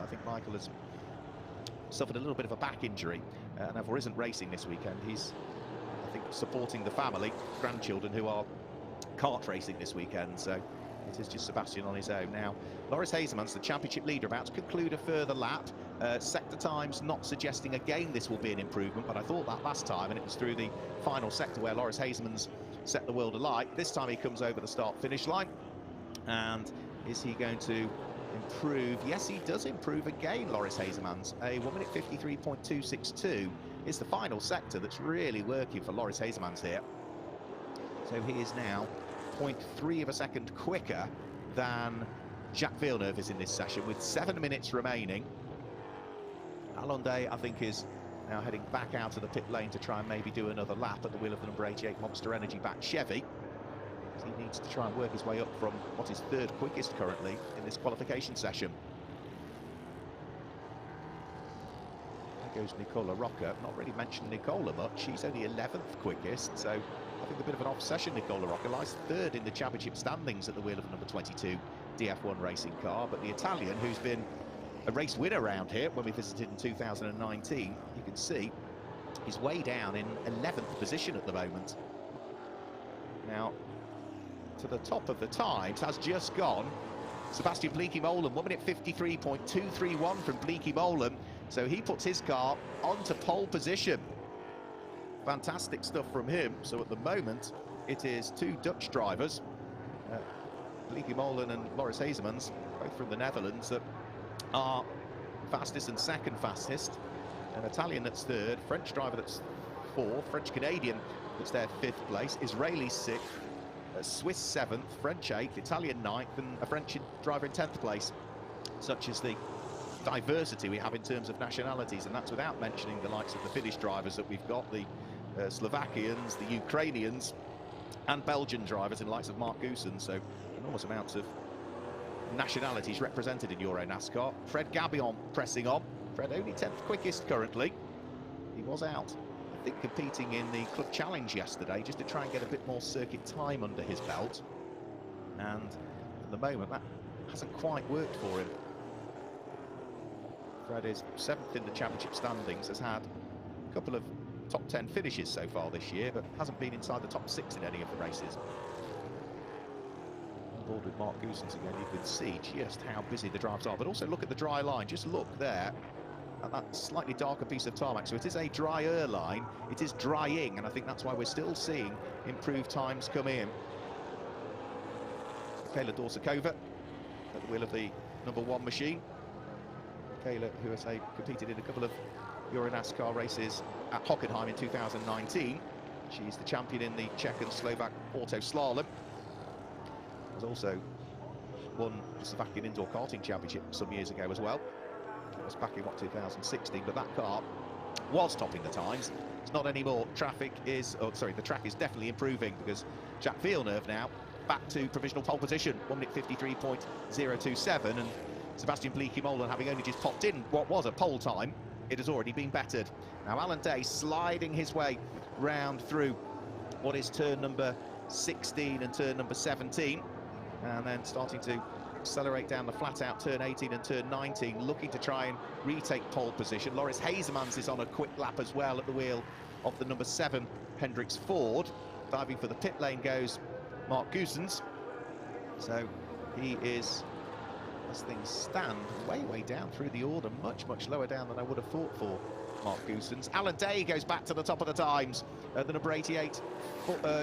think Michael has suffered a little bit of a back injury and therefore isn't racing this weekend. He's, I think, supporting the family, grandchildren who are kart racing this weekend, so it is just Sebastian on his own. Now, Loris Hazeman's the championship leader, about to conclude a further lap. Sector times not suggesting again this will be an improvement, but I thought that last time, and it was through the final sector where Loris Hazeman's set the world alight. This time he comes over the start-finish line, and is he going to improve? Yes, he does improve again, Loris Hazeman's. A 1 minute 53.262 is the final sector that's really working for Loris Hazeman's here. So he is now 0.3 of a second quicker than Jacques Villeneuve is in this session with 7 minutes remaining. Alonde, I think, is now heading back out of the pit lane to try and maybe do another lap at the wheel of the number 88 Monster Energy back Chevy. He needs to try and work his way up from what is third quickest currently in this qualification session. There goes Nicola Rocca. Not really mentioned Nicola much. She's only 11th quickest, so I think a bit of an off-session. Nicola Rocca lies third in the championship standings at the wheel of the number 22 DF1 racing car, but the Italian, who's been a race winner around here when we visited in 2019, you can see he's way down in 11th position at the moment. Now, to the top of the times has just gone Sebastian Bleekemolen, 1 minute 53.231 from Bleekemolen, so he puts his car onto pole position. Fantastic stuff from him. So at the moment it is two Dutch drivers, Bleekemolen and Loris Hazemans, both from the Netherlands, that are fastest and second fastest. An Italian that's third, French driver that's fourth, French Canadian that's their fifth place, Israeli sixth, Swiss 7th, French 8th, Italian 9th, and a French driver in 10th place. Such is the diversity we have in terms of nationalities, and that's without mentioning the likes of the Finnish drivers that we've got, the Slovakians, the Ukrainians, and Belgian drivers in the likes of Mark Goosen. So enormous amounts of nationalities represented in Euro NASCAR. Fred Gabillon pressing on. Fred only 10th quickest currently. He was out, I think, competing in the Club Challenge yesterday just to try and get a bit more circuit time under his belt, and at the moment that hasn't quite worked for him. Fred is 7th in the championship standings, has had a couple of top 10 finishes so far this year, but hasn't been inside the top 6 in any of the races. On board with Mark Goosens again, you can see just how busy the drivers are, but also look at the dry line. Just look there at that slightly darker piece of tarmac. So it is a drier line, it is drying, and I think that's why we're still seeing improved times come in. Kayla Dorsakova at the wheel of the number 1 machine. Kayla, who has competed in a couple of Euro NASCAR races at Hockenheim in 2019. She's the champion in the Czech and Slovak auto slalom. Has also won the Slovakian Indoor Karting Championship some years ago as well. It was back in, 2016, but that car was topping the times. It's not anymore. The track is definitely improving, because Jacques Villeneuve now back to provisional pole position, 1 minute 53.027, and Sebastian Bleekemolen, having only just popped in what was a pole time, it has already been bettered. Now Alan Day sliding his way round through what is turn number 16 and turn number 17, and then starting to accelerate down the flat-out turn 18 and turn 19, looking to try and retake pole position. Loris Hazemans is on a quick lap as well at the wheel of the number 7 Hendricks Ford. Diving for the pit lane goes Mark Goosens. So he is, as things stand, way down through the order, much lower down than I would have thought for Mark Goosens. Alan Day goes back to the top of the times. The number 88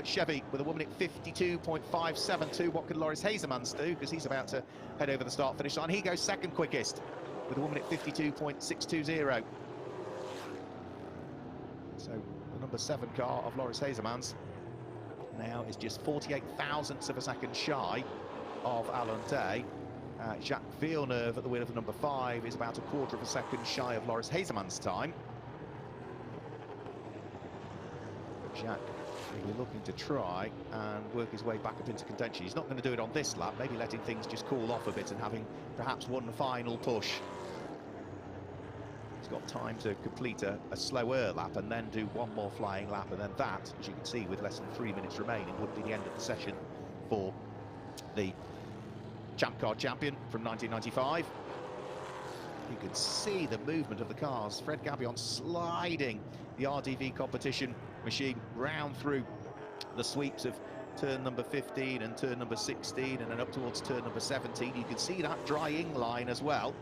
Chevy with a 1 minute 52.572. What can Loris Hazemans do? Because he's about to head over the start-finish line. He goes second quickest with a 1 minute 52.620. So the number 7 car of Loris Hazemans now is just 48 thousandths of a second shy of Alan Day. Jacques Villeneuve at the wheel of the number 5 is about a quarter of a second shy of Loris Hazemans' time. Jacques will be looking to try and work his way back up into contention. He's not going to do it on this lap, maybe letting things just cool off a bit and having perhaps one final push. He's got time to complete a slower lap and then do one more flying lap, and then that, as you can see, with less than 3 minutes remaining, would be the end of the session for the Champ Car champion from 1995. You can see the movement of the cars. Fred Gabion sliding the RDV competition machine round through the sweeps of turn number 15 and turn number 16 and then up towards turn number 17. You can see that drying line as well.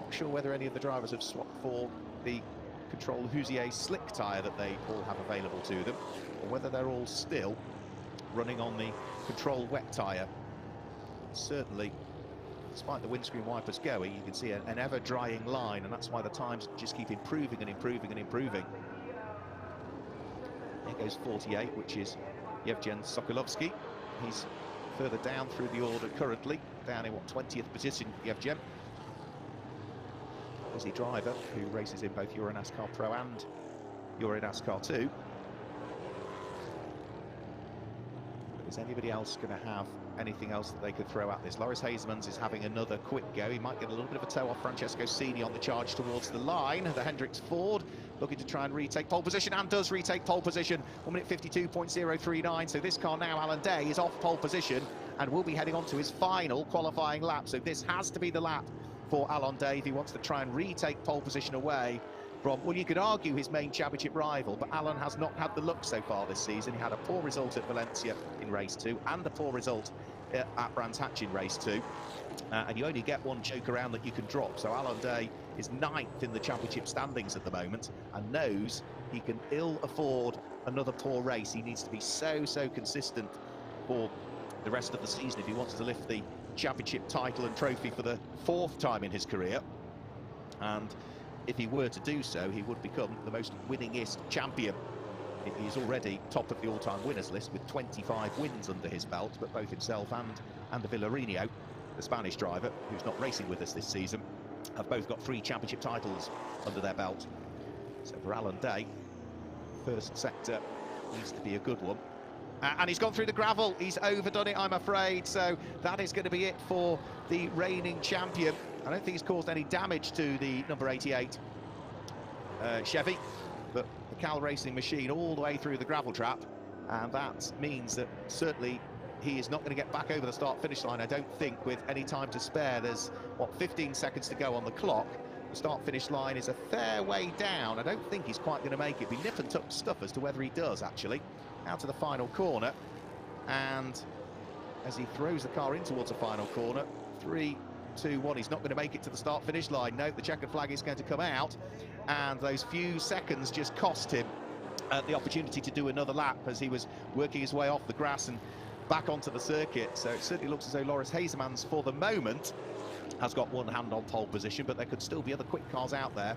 Not sure whether any of the drivers have swapped for the Control Hoosier slick tyre that they all have available to them, or whether they're all still running on the Control wet tyre. Certainly, despite the windscreen wipers going, you can see an ever-drying line, and that's why the times just keep improving and improving and improving. There goes 48, which is Yevgen Sokolovsky. He's further down through the order currently, down in, 20th position, Yevgen. Busy driver who races in both Euro NASCAR Pro and Euro NASCAR 2. But is anybody else going to have anything else that they could throw at this? Loris Hazemans is having another quick go. He might get a little bit of a toe off Francesco Cini on the charge towards the line. The Hendricks Ford looking to try and retake pole position, and does retake pole position. 1 minute 52.039. So this car now, Alan Day, is off pole position and will be heading on to his final qualifying lap. So this has to be the lap for Alan Day if he wants to try and retake pole position away from, well, you could argue his main championship rival, but Alan has not had the luck so far this season. He had a poor result at Valencia in race 2 and a poor result at Brands Hatch in race 2, and you only get one joke around that you can drop. So Alan Day is 9th in the championship standings at the moment and knows he can ill afford another poor race. He needs to be so consistent for the rest of the season if he wants to lift the championship title and trophy for the 4th time in his career. And if he were to do so, he would become the most winningest champion. He's already top of the all-time winners list with 25 wins under his belt, but both himself and Villarino, the Spanish driver, who's not racing with us this season, have both got 3 championship titles under their belt. So for Alan Day, first sector needs to be a good one. And he's gone through the gravel. He's overdone it, I'm afraid. So that is going to be it for the reigning champion. I don't think he's caused any damage to the number 88 Chevy, but the Cal Racing machine all the way through the gravel trap. And that means that certainly he is not going to get back over the start-finish line, I don't think, with any time to spare. There's, 15 seconds to go on the clock. The start-finish line is a fair way down. I don't think he's quite going to make it. Be nip and tuck stuff as to whether he does, actually. Out to the final corner, and as he throws the car in towards the final corner, 3, 2, 1, he's not going to make it to the start-finish line. No, the checkered flag is going to come out, and those few seconds just cost him the opportunity to do another lap as he was working his way off the grass and back onto the circuit. So it certainly looks as though Loris Hazemans, for the moment, has got one hand on pole position, but there could still be other quick cars out there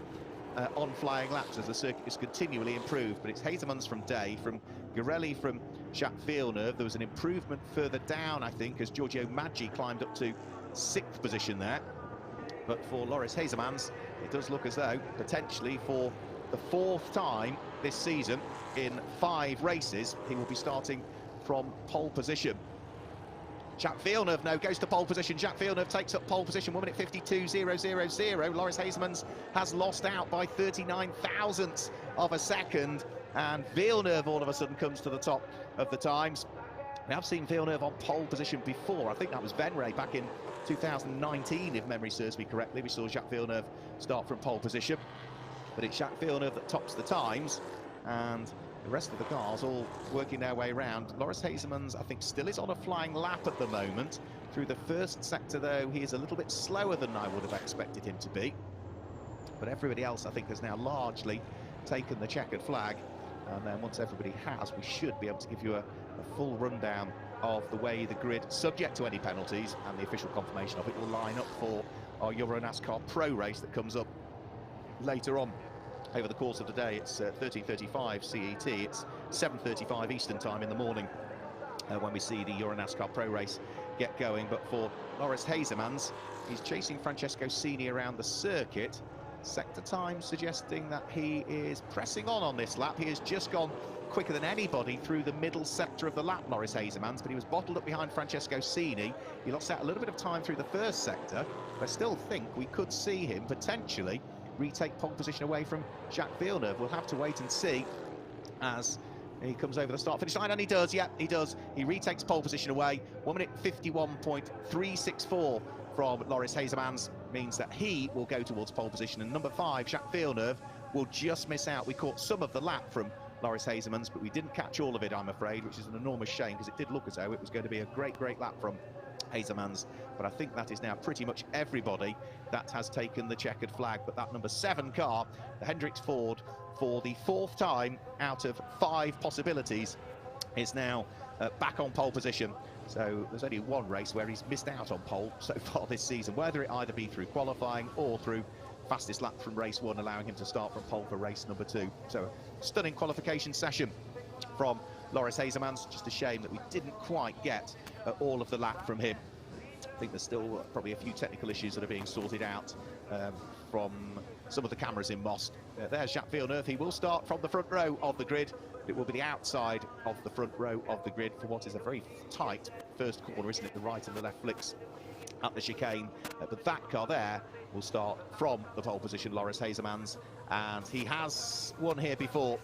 on flying laps as the circuit is continually improved. But it's Hazemans from Day, from Garelli, from Jacques Villeneuve. There was an improvement further down, I think, as Giorgio Maggi climbed up to 6th position there. But for Loris Hazemans, it does look as though potentially for the 4th time this season in 5 races, he will be starting from pole position. Jacques Villeneuve now goes to pole position. Jacques Villeneuve takes up pole position, 1 minute 52.000. Loris Hazemans has lost out by 39 thousandths of a second, and Villeneuve all of a sudden comes to the top of the times. We have seen Villeneuve on pole position before. I think that was Venray back in 2019, if memory serves me correctly. We saw Jacques Villeneuve start from pole position, but it's Jacques Villeneuve that tops the times, and the rest of the cars all working their way around. Loris Hazemans, I think, still is on a flying lap at the moment. Through the first sector, though, he is a little bit slower than I would have expected him to be. But everybody else, I think, has now largely taken the checkered flag. And then once everybody has, we should be able to give you a full rundown of the way the grid, subject to any penalties, and the official confirmation of it, will line up for our Euro NASCAR Pro race that comes up later on. Over the course of the day, it's 13:35 CET, it's 7:35 Eastern time in the morning when we see the Euro NASCAR Pro race get going. But for Loris Hazemans, he's chasing Francesco Cini around the circuit. Sector time suggesting that he is pressing on this lap. He has just gone quicker than anybody through the middle sector of the lap, Loris Hazemans, but he was bottled up behind Francesco Cini. He lost out a little bit of time through the first sector, but I still think we could see him potentially retake pole position away from Jacques Villeneuve. We'll have to wait and see as he comes over the start-finish line, and he does, yeah, he does. He retakes pole position away, 1 minute 51.364 from Loris Hazemans. means that he will go towards pole position, and number 5, Jacques Villeneuve, will just miss out. We caught some of the lap from Loris Hasemans, but we didn't catch all of it, I'm afraid, which is an enormous shame, because it did look as though it was going to be a great lap from Hasemans. But I think that is now pretty much everybody that has taken the checkered flag. But that number 7 car, the Hendricks Ford, for the 4th time out of 5 possibilities, is now back on pole position. So there's only one race where he's missed out on pole so far this season, whether it either be through qualifying or through fastest lap from race 1, allowing him to start from pole for race number 2. So a stunning qualification session from Loris Hasemans. Just a shame that we didn't quite get all of the lap from him. I think there's still probably a few technical issues that are being sorted out from some of the cameras in Most. There's Jacques Villeneuve. He will start from the front row of the grid. It will be the outside of the front row of the grid for what is a very tight first corner, isn't it? The right and the left flicks at the chicane. But that car there will start from the pole position, Loris Hasemans. And he has won here before.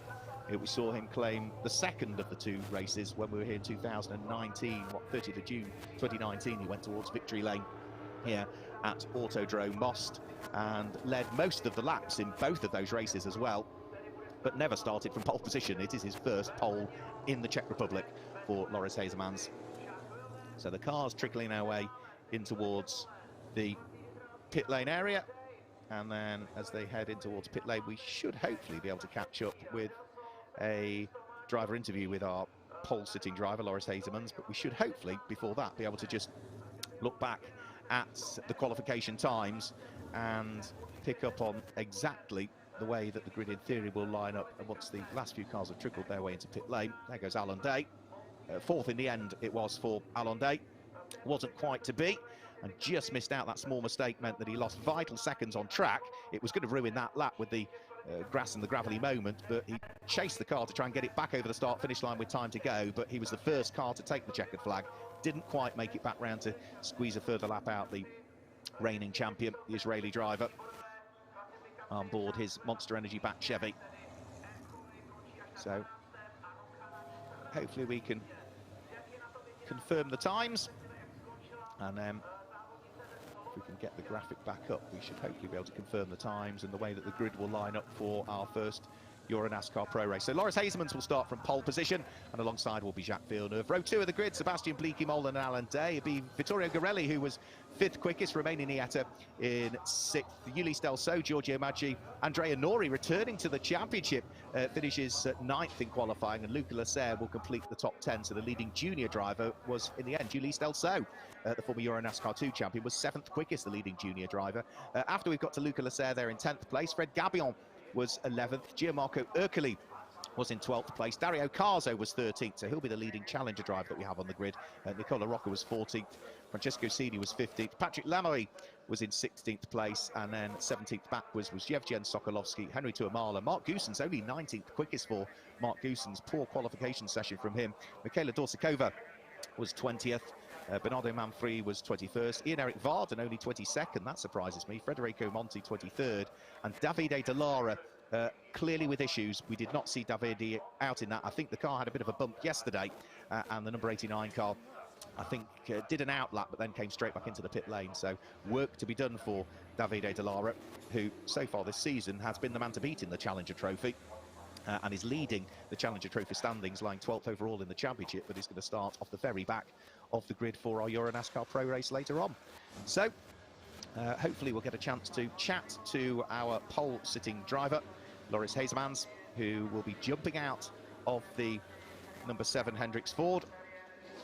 We saw him claim the 2nd of the 2 races when we were here in 2019. 30th of June 2019, he went towards victory lane here at Autodrome Most and led most of the laps in both of those races as well, but never started from pole position. It is his first pole in the Czech Republic for Loris Hasemans. So the cars trickling our way in towards the pit lane area, and then as they head in towards pit lane, we should hopefully be able to catch up with a driver interview with our pole sitting driver, Loris Hasemans, but we should hopefully, before that, be able to just look back at the qualification times and pick up on exactly the way that the grid in theory will line up. And once the last few cars have trickled their way into pit lane, there goes Alan Day. 4th in the end it was for Alan Day. Wasn't quite to be, and just missed out. That small mistake meant that he lost vital seconds on track. It was going to ruin that lap with the grass and the gravelly moment, but he chased the car to try and get it back over the start-finish line with time to go. But he was the first car to take the checkered flag. Didn't quite make it back round to squeeze a further lap out. The reigning champion, the Israeli driver, on board his Monster Energy backed Chevy. So hopefully we can confirm the times, and then if we can get the graphic back up, we should hopefully be able to confirm the times and the way that the grid will line up for our first Euro NASCAR Pro Race. So Loris Hasemans will start from pole position, and alongside will be Jacques Villeneuve. Row 2 of the grid, Sebastian Bleekemolen and Alan Day. It'll be Vittorio Garelli, who was 5th quickest, remaining Nieta in 6th. Ulysse Delso, Giorgio Maggi, Andrea Nori returning to the championship, finishes 9th in qualifying, and Luca Lasser will complete the top 10. So the leading junior driver was, in the end, Ulysse Delso. The former Euro NASCAR 2 champion was 7th quickest, the leading junior driver. After we've got to Luca Lasser there in 10th place, Fred Gabion was 11th, Gianmarco Ercoli was in 12th place, Dario Carzo was 13th, so he'll be the leading challenger driver that we have on the grid. Nicola Rocca was 14th, Francesco Sini was 15th, Patrick Lamoy was in 16th place, and then 17th back was Yevgen Sokolovsky, Henry Tuamala. Mark Goosens only 19th quickest for Mark Goosens, poor qualification session from him. Michaela Dorsakova was 20th. Bernardo Manfredi was 21st, Ian-Eric Varden only 22nd, that surprises me, Federico Monti 23rd, and Davide Delara clearly with issues. We did not see Davide out in that. I think the car had a bit of a bump yesterday, and the number 89 car, I think, did an outlap, but then came straight back into the pit lane. So work to be done for Davide Delara, who so far this season has been the man to beat in the Challenger Trophy. And is leading the Challenger Trophy standings, lying 12th overall in the championship, but he's going to start off the very back of the grid for our Euro NASCAR Pro Race later on. So hopefully we'll get a chance to chat to our pole sitting driver, Loris Hasemans, who will be jumping out of the number 7 Hendricks Ford,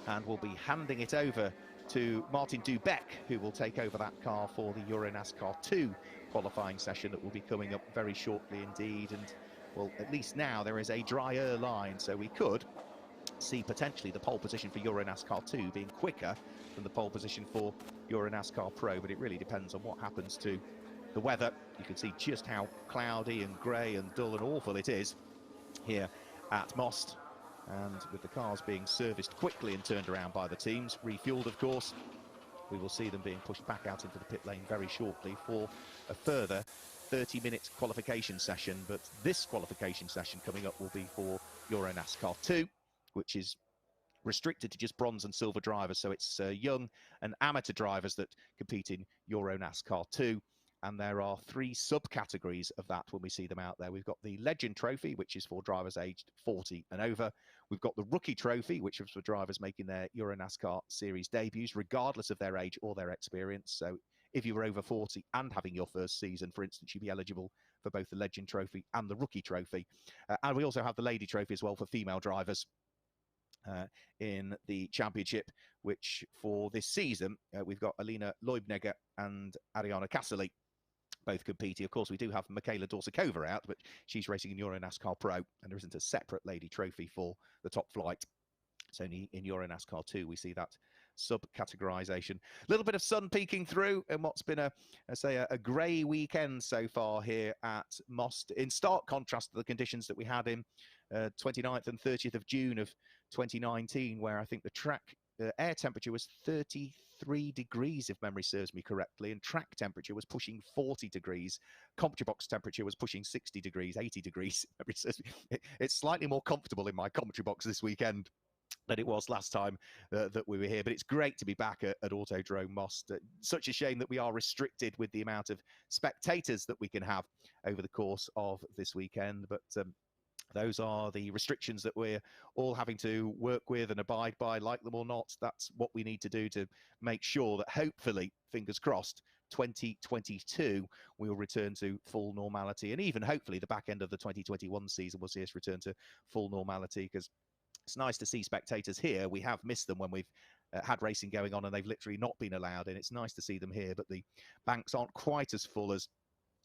and will be handing it over to Martin Dubeck, who will take over that car for the Euro NASCAR 2 qualifying session that will be coming up very shortly indeed. And well, at least now there is a drier line, so we could see potentially the pole position for Euro NASCAR 2 being quicker than the pole position for Euro NASCAR Pro, but it really depends on what happens to the weather. You can see just how cloudy and grey and dull and awful it is here at Most, and with the cars being serviced quickly and turned around by the teams, refueled of course, we will see them being pushed back out into the pit lane very shortly for a further 30-minute qualification session. But this qualification session coming up will be for Euro NASCAR 2, which is restricted to just bronze and silver drivers. So it's young and amateur drivers that compete in Euro NASCAR 2. And there are 3 subcategories of that when we see them out there. We've got the Legend Trophy, which is for drivers aged 40 and over. We've got the Rookie Trophy, which is for drivers making their Euro NASCAR Series debuts, regardless of their age or their experience. So if you were over 40 and having your first season, for instance, you'd be eligible for both the Legend Trophy and the Rookie Trophy. And we also have the Lady Trophy as well for female drivers in the championship, which for this season, we've got Alina Leubneger and Ariana Casali both competing. Of course, we do have Michaela Dorsakova out, but she's racing in Euro NASCAR Pro, and there isn't a separate lady trophy for the top flight. It's only in Euro NASCAR 2 we see that sub-categorization. A little bit of sun peeking through in what's been a grey weekend so far here at Most, in stark contrast to the conditions that we had in 29th and 30th of June of 2019, where I think the track air temperature was 33 degrees, if memory serves me correctly, and track temperature was pushing 40 degrees. Commentary box temperature was pushing 60 degrees, 80 degrees. It's slightly more comfortable in my commentary box this weekend than it was last time that we were here. But it's great to be back at Autodrome Most. Such a shame that we are restricted with the amount of spectators that we can have over the course of this weekend. But those are the restrictions that we're all having to work with and abide by, like them or not. That's what we need to do to make sure that hopefully, fingers crossed, 2022 we will return to full normality. And even hopefully the back end of the 2021 season will see us return to full normality, because it's nice to see spectators here. We have missed them when we've had racing going on and they've literally not been allowed in. It's nice to see them here, but the banks aren't quite as full as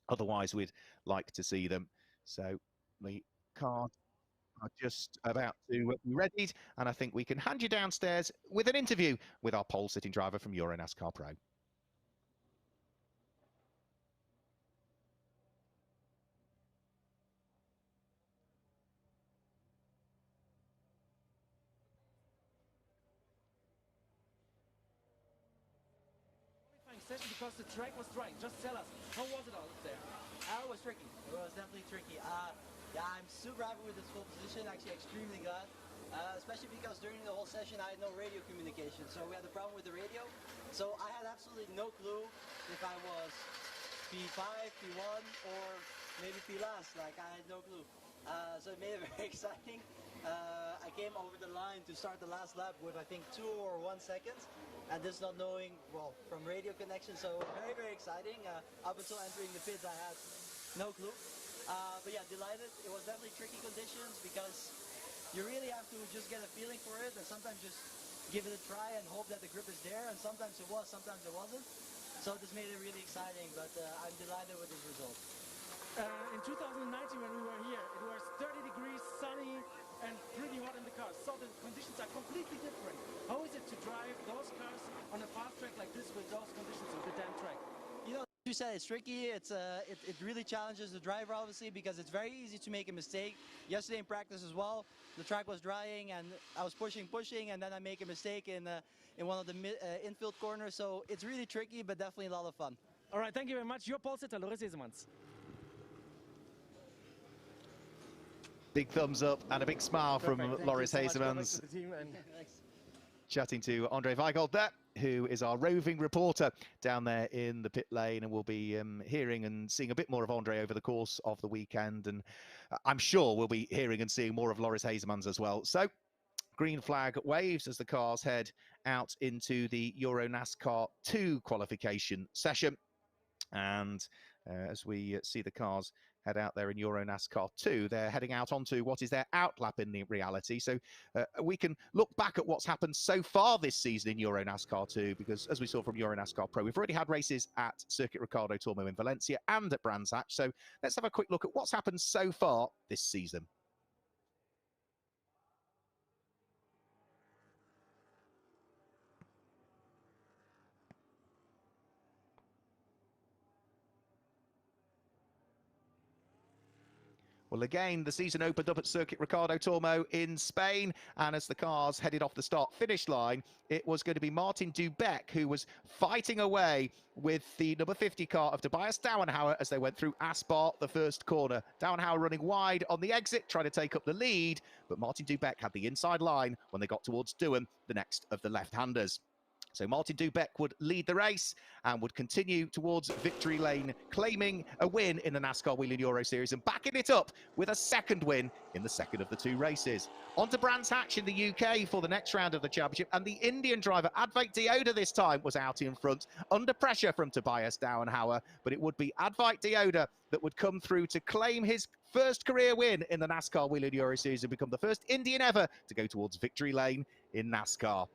otherwise we'd like to see them. So the cars are just about to be readied, and I think we can hand you downstairs with an interview with our pole sitting driver from Euro NASCAR Pro. Because the track was dry. Just tell us, how was it out there? It was tricky. It was definitely tricky. Yeah, I'm super happy with this full position. Actually, extremely glad. Especially because during the whole session I had no radio communication, so we had a problem with the radio. So I had absolutely no clue if I was P5, P1, or maybe P last. Like, I had no clue. So it made it very exciting. I came over the line to start the last lap with I think 2 or 1 seconds, and this not knowing, well, from radio connection, so very, very exciting. Up until entering the pits I had no clue. But yeah, delighted. It was definitely tricky conditions because you really have to just get a feeling for it, and sometimes just give it a try and hope that the grip is there, and sometimes it was, sometimes it wasn't. So this made it really exciting, but I'm delighted with this result. In 2019 when we were here, it was 30 degrees, sunny, and pretty hot in the cars. So the conditions are completely different. How is it to drive those cars on a fast track like this with those conditions of the damn track? You know, you said it's tricky. It really challenges the driver, obviously, because it's very easy to make a mistake. Yesterday in practice as well, the track was drying and I was pushing, and then I make a mistake in one of the infield corners. So it's really tricky, but definitely a lot of fun. All right, thank you very much. Your pole sitter, Loris Esemans. Big thumbs up and a big smile from Loris Hazemans. Chatting to Andre Weigold there, who is our roving reporter down there in the pit lane, and we'll be hearing and seeing a bit more of Andre over the course of the weekend, and I'm sure we'll be hearing and seeing more of Loris Hazemans as well. So green flag waves as the cars head out into the Euro NASCAR 2 qualification session, and as we see the cars head out there in Euro NASCAR 2, they're heading out onto what is their outlap in the reality. So we can look back at what's happened so far this season in Euro NASCAR 2, because as we saw from Euro NASCAR Pro, we've already had races at Circuit Ricardo Tormo in Valencia and at Brands Hatch. So let's have a quick look at what's happened so far this season. Well, again, the season opened up at Circuit Ricardo Tormo in Spain, and as the cars headed off the start-finish line, it was going to be Martin Dubeck who was fighting away with the number 50 car of Tobias Dauenhauer as they went through Aspar, the first corner. Dauenhauer running wide on the exit, trying to take up the lead, but Martin Dubeck had the inside line when they got towards Douin, the next of the left-handers. So Martin Dubeck would lead the race and would continue towards victory lane, claiming a win in the NASCAR Whelen Euro Series and backing it up with a second win in the second of the two races. On to Brands Hatch in the UK for the next round of the championship, and the Indian driver Advait Deodhar this time was out in front, under pressure from Tobias Dauenhauer, but it would be Advait Deodhar that would come through to claim his first career win in the NASCAR Whelen Euro Series and become the first Indian ever to go towards victory lane in NASCAR.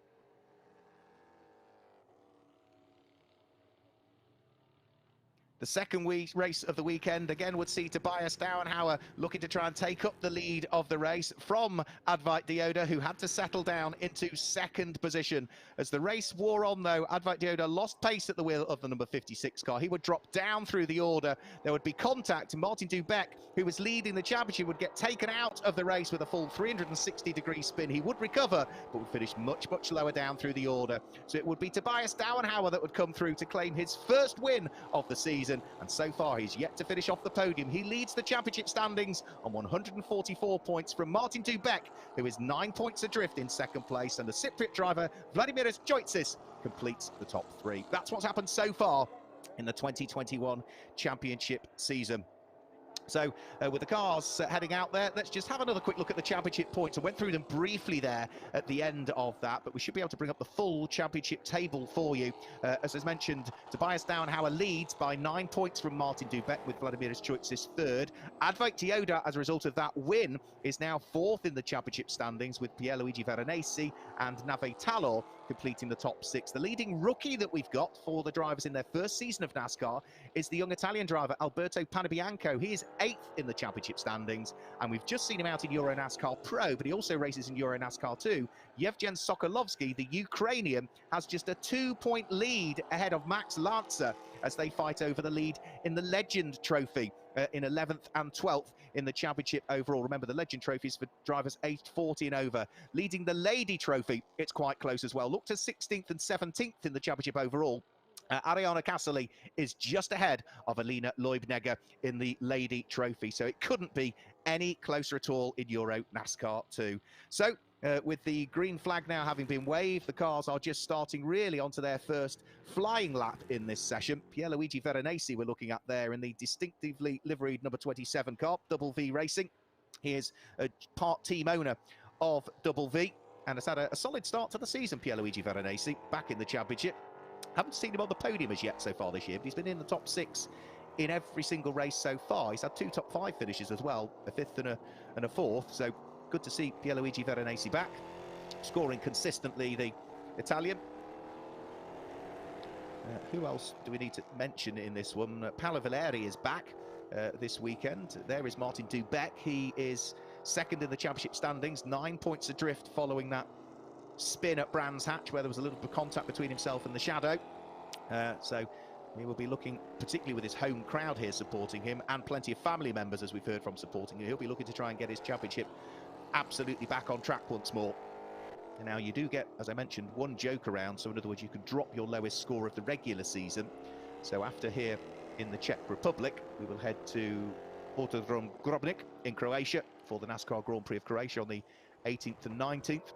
The second race of the weekend again would see Tobias Dauenhauer looking to try and take up the lead of the race from Advait Deodhar, who had to settle down into second position. As the race wore on, though, Advait Deodhar lost pace at the wheel of the number 56 car. He would drop down through the order. There would be contact. Martin Dubeck, who was leading the championship, would get taken out of the race with a full 360-degree spin. He would recover, but would finish much, much lower down through the order. So it would be Tobias Dauenhauer that would come through to claim his first win of the season. And so far, he's yet to finish off the podium. He leads the championship standings on 144 points from Martin Dubeck, who is 9 points adrift in second place, and the Cypriot driver, Vladimiris Joitsis, completes the top three. That's what's happened so far in the 2021 championship season. So with the cars heading out there, let's just have another quick look at the championship points. I went through them briefly there at the end of that, but we should be able to bring up the full championship table for you. As mentioned, Tobias Dauenhauer leads by 9 points from Martin Dubeck, with Vladimiris Joitsis third. Advait Deodhar, as a result of that win, is now fourth in the championship standings, with Pierluigi Veronesi and Nave Talor completing the top six. The leading rookie that we've got for the drivers in their first season of NASCAR is the young Italian driver Alberto Panabianco. He is 8th in the championship standings, and we've just seen him out in Euro NASCAR Pro, but he also races in Euro NASCAR 2. Yevgen Sokolovsky, the Ukrainian, has just a 2-point lead ahead of Max Lanza as they fight over the lead in the Legend Trophy in 11th and 12th in the championship overall. Remember, the Legend Trophy is for drivers aged 40 and over. Leading the Lady Trophy, it's quite close as well. Look to 16th and 17th in the championship overall. Ariana Casserly is just ahead of Alina Leubnegger in the Lady Trophy, so it couldn't be any closer at all in Euro NASCAR 2. So, with the green flag now having been waved, the cars are just starting really onto their first flying lap in this session. Pierluigi Veronesi we're looking at there in the distinctively liveried number 27 car, Double V Racing. He is a part team owner of Double V and has had a solid start to the season, Pierluigi Veronesi, back in the championship. Haven't seen him on the podium as yet so far this year, but he's been in the top six in every single race so far. He's had 2 top 5 finishes as well, a 5th and a 4th. So good to see Pierluigi Veronesi back, scoring consistently, the Italian. Who else do we need to mention in this one? Paolo Valeri is back this weekend. There is Martin Dubeck. He is second in the championship standings, 9 points adrift following that spin at Brands Hatch, where there was a little bit of contact between himself and the shadow. So he will be looking, particularly with his home crowd here supporting him, and plenty of family members, as we've heard from, supporting him. He'll be looking to try and get his championship absolutely back on track once more. And now you do get, as I mentioned, one joke around, so in other words, you can drop your lowest score of the regular season. So after here in the Czech Republic, we will head to Autodrom Grobnik in Croatia for the NASCAR Grand Prix of Croatia on the 18th and 19th.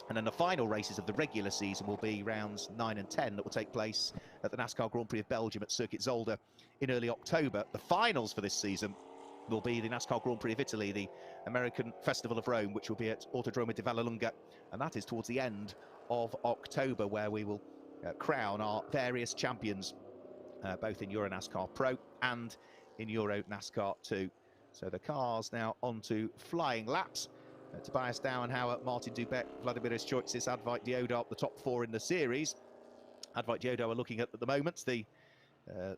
And then the final races of the regular season will be rounds 9 and 10 that will take place at the NASCAR Grand Prix of Belgium at Circuit Zolder in early October. The finals for this season will be the NASCAR Grand Prix of Italy, the American Festival of Rome, which will be at Autodromo di Vallelunga, and that is towards the end of October, where we will crown our various champions, both in Euro NASCAR Pro and in Euro NASCAR 2. So the cars now onto flying laps. Tobias Dauenhauer, Martin Dubeck, Vladimiris Joitsis, Advait Deodhar, the top 4 in the series. Advait Deodhar we're looking at the moment, the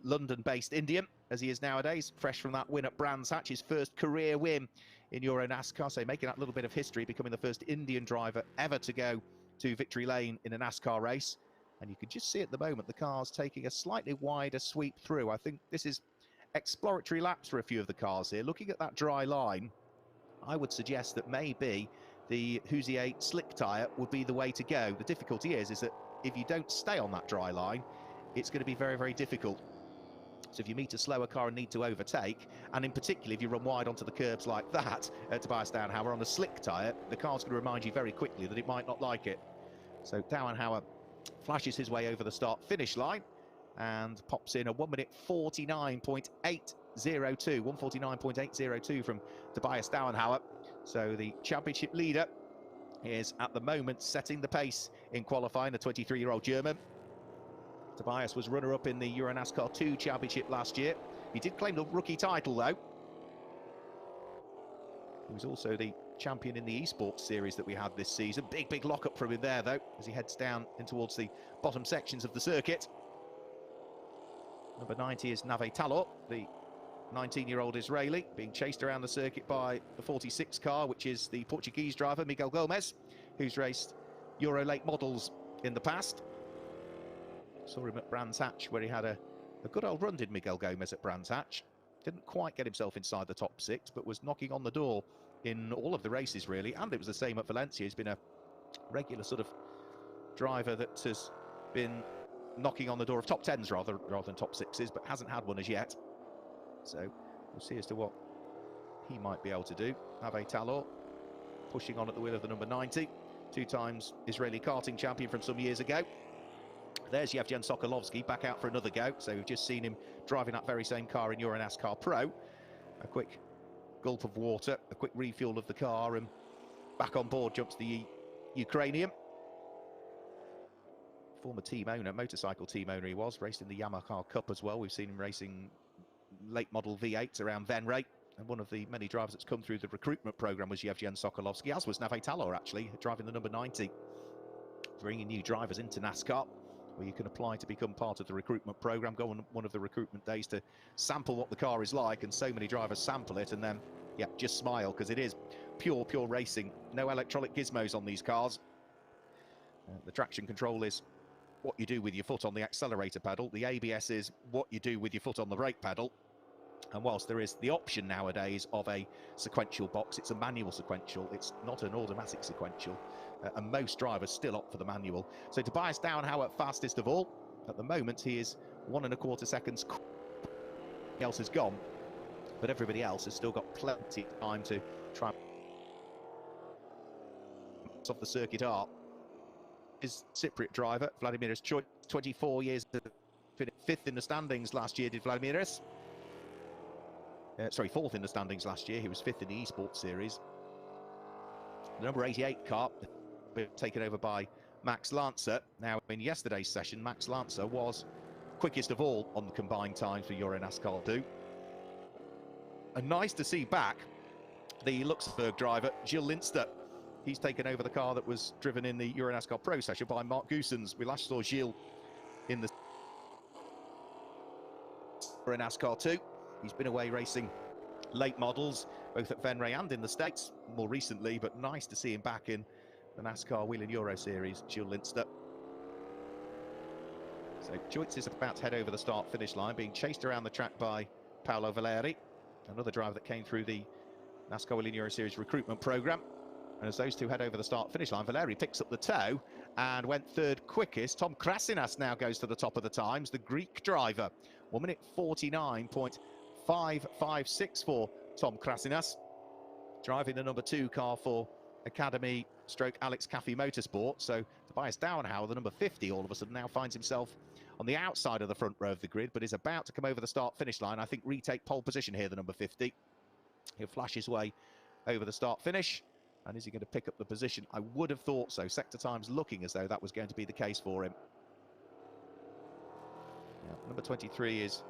London-based Indian, as he is nowadays, fresh from that win at Brands Hatch, his first career win in Euro NASCAR, so making that little bit of history, becoming the first Indian driver ever to go to victory lane in a NASCAR race. And you can just see at the moment the car's taking a slightly wider sweep through. I think this is exploratory laps for a few of the cars here. Looking at that dry line, I would suggest that maybe the Hoosier slick tyre would be the way to go. The difficulty is that if you don't stay on that dry line, it's going to be very, very difficult. So if you meet a slower car and need to overtake, and in particular if you run wide onto the curbs like that, Tobias Dauenhauer on a slick tyre, the car's going to remind you very quickly that it might not like it. So Dauenhauer flashes his way over the start-finish line and pops in a 1 minute 49.802, 149.802 from Tobias Dauenhauer. So the championship leader is at the moment setting the pace in qualifying, the 23-year-old German. Tobias was runner-up in the Euro NASCAR 2 Championship last year. He did claim the rookie title, though. He was also the champion in the esports series that we had this season. Big lock-up from him there, though, as he heads down in towards the bottom sections of the circuit. Number 90 is Advait Deodhar, the 19-year-old Israeli, being chased around the circuit by the 46 car, which is the Portuguese driver, Miguel Gomez, who's raced Euro late models in the past. Saw him at Brands Hatch, where he had a good old run, did Miguel Gomez at Brands Hatch. Didn't quite get himself inside the top 6, but was knocking on the door in all of the races, really. And it was the same at Valencia. He's been a regular sort of driver that has been knocking on the door of top 10s rather than top 6s, but hasn't had one as yet. So we'll see as to what he might be able to do. Advait Deodhar pushing on at the wheel of the number 90, 2 times Israeli karting champion from some years ago. There's Yevgen Sokolovsky back out for another go. So we've just seen him driving that very same car in Euro NASCAR Pro. A quick gulp of water, a quick refuel of the car, and back on board jumps the Ukrainian. Former team owner, motorcycle team owner he was, raced in the Yamaha Cup as well. We've seen him racing late model V8s around Venray. And one of the many drivers that's come through the recruitment program was Yevgen Sokolovsky, as was Advait Deodhar, actually, driving the number 90. Bringing new drivers into NASCAR, where you can apply to become part of the recruitment program, go on one of the recruitment days to sample what the car is like, and so many drivers sample it and then, yeah, just smile, because it is pure racing. No electronic gizmos on these cars. The traction control is what you do with your foot on the accelerator pedal. The ABS is what you do with your foot on the brake pedal. And whilst there is the option nowadays of a sequential box, it's a manual sequential, it's not an automatic sequential. And most drivers still opt for the manual. So Tobias Dauenhauer fastest of all. At the moment, he is 1 1/4 seconds. Everybody else has gone, but everybody else has still got plenty of time to try off the circuit art. His Cypriot driver, Vladimiris Choit, 24 years, 5th in the standings last year, did Vladimiris. Sorry, 4th in the standings last year. He was 5th in the esports series. The number 88 car taken over by Max Lancer. Now, in yesterday's session, Max Lancer was quickest of all on the combined time for Euro NASCAR 2. And nice to see back the Luxembourg driver, Gilles Linster. He's taken over the car that was driven in the Euro NASCAR Pro session by Mark Goossens. We last saw Gilles in the Euro NASCAR 2. He's been away racing late models, both at Venray and in the States more recently, but nice to see him back in the NASCAR Wheel and Euro Series, Gilles Linster. So Choits is about to head over the start-finish line, being chased around the track by Paolo Valeri, another driver that came through the NASCAR Wheel and Euro Series recruitment program. And as those two head over the start-finish line, Valeri picks up the tow and went 3rd quickest. Tom Krasinas now goes to the top of the times, the Greek driver. 1 minute 49.556 for Tom Krasinas, driving the number 2 car for Academy Alex Caffey Motorsport. So Tobias Dauenhauer, the number 50, all of a sudden now finds himself on the outside of the front row of the grid, but is about to come over the start-finish line. I think retake pole position here, the number 50. He'll flash his way over the start-finish. And is he going to pick up the position? I would have thought so. Sector times looking as though that was going to be the case for him. Now, number 23 is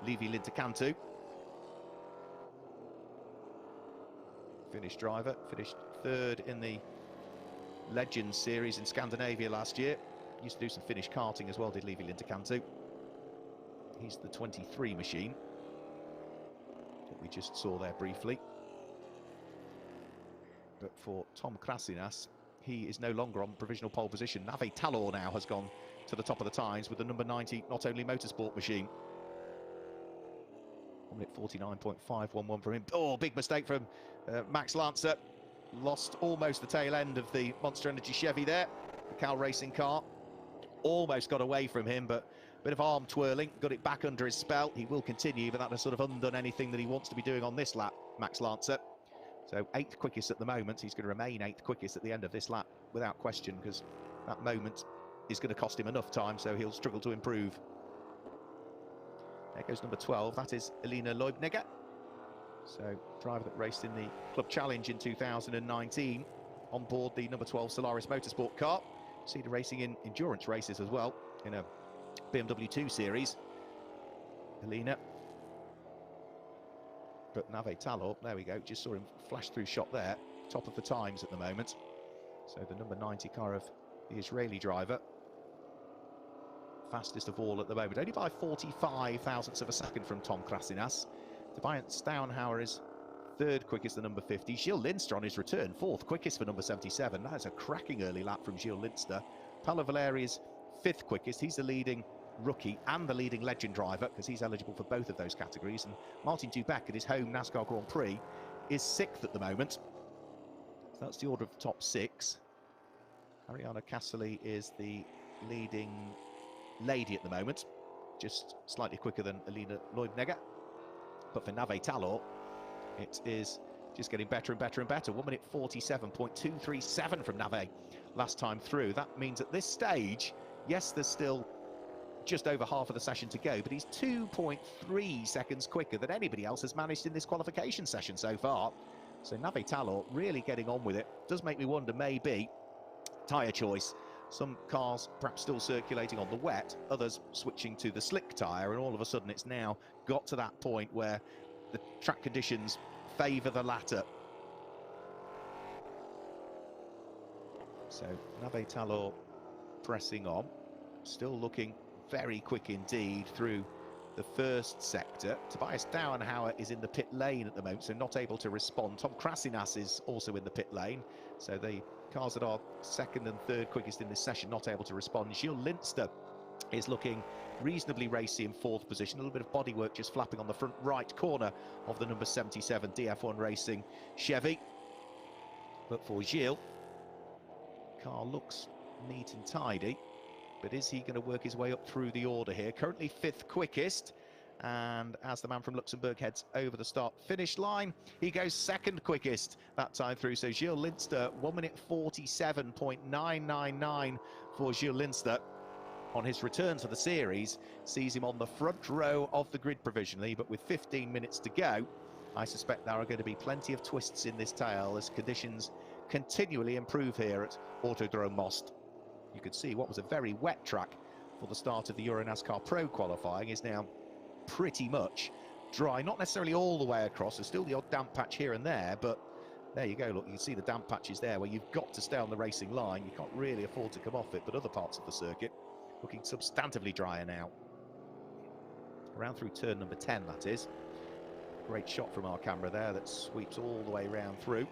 Levy Cantu. Finnish driver, finished 3rd in the Legends series in Scandinavia last year. Used to do some Finnish karting as well, did Levy Cantu. He's the 23 machine that we just saw there briefly. But for Tom Krasinas, he is no longer on provisional pole position. Advait Deodhar now has gone to the top of the times with the number 90 Not Only Motorsport machine. 1 minute 49.511 from him. Oh, big mistake from Max Lancer. Lost almost the tail end of the Monster Energy Chevy there. The Cal Racing car almost got away from him, but a bit of arm twirling, got it back under his spell. He will continue, but that has sort of undone anything that he wants to be doing on this lap, Max Lancer. So 8th quickest at the moment. He's going to remain 8th quickest at the end of this lap without question, because that moment is going to cost him enough time, so he'll struggle to improve. There goes number 12. That is Elina Leubniger. So, driver that raced in the Club Challenge in 2019 on board the number 12 Solaris Motorsport car. See the racing in endurance races as well in a BMW 2 Series. Elina. But Nave Talor, there we go, just saw him flash through shot there. Top of the times at the moment. So the number 90 car of the Israeli driver. Fastest of all at the moment, only by 45 thousandths of a second from Tom Krasinas. Tobias Staunhauer is 3rd quickest, the number 50. Gilles Linster on his return, 4th quickest for number 77. That is a cracking early lap from Gilles Linster. Paolo Valeri is 5th quickest. He's the leading rookie and the leading legend driver, because he's eligible for both of those categories. And Martin Dubeck at his home NASCAR Grand Prix is 6th at the moment. So that's the order of the top 6. Ariana Cassely is the leading lady at the moment, just slightly quicker than Elina Leubniger. But for Nave Talor, it is just getting better and better and better. 1 minute 47.237 from Nave last time through. That means at this stage, yes, there's still just over half of the session to go, but he's 2.3 seconds quicker than anybody else has managed in this qualification session so far. So Nave Talor really getting on with it. Does make me wonder, maybe, tyre choice. Some cars perhaps still circulating on the wet, others switching to the slick tyre, and all of a sudden it's now got to that point where the track conditions favour the latter. So Nave Talor pressing on, still looking very quick indeed through the first sector. Tobias Dauenhauer is in the pit lane at the moment, so not able to respond. Tom Krasinas is also in the pit lane, so the cars that are 2nd and 3rd quickest in this session not able to respond. Gilles Linster is looking reasonably racy in 4th position. A little bit of bodywork just flapping on the front right corner of the number 77 DF1 Racing Chevy. But for Gilles, car looks neat and tidy. But is he going to work his way up through the order here? Currently 5th quickest. And as the man from Luxembourg heads over the start-finish line, he goes 2nd quickest that time through. So Gilles Linster, 1 minute 47.999 for Gilles Linster on his return to the series. Sees him on the front row of the grid provisionally, but with 15 minutes to go, I suspect there are going to be plenty of twists in this tail as conditions continually improve here at Autodrome Most. You could see what was a very wet track for the start of the Euro NASCAR Pro qualifying is now pretty much dry, not necessarily all the way across. There's still the odd damp patch here and there, but there you go. Look, you can see the damp patches there where you've got to stay on the racing line. You can't really afford to come off it, but other parts of the circuit looking substantively drier now. Around through turn number 10, that is. Great shot from our camera there that sweeps all the way round through.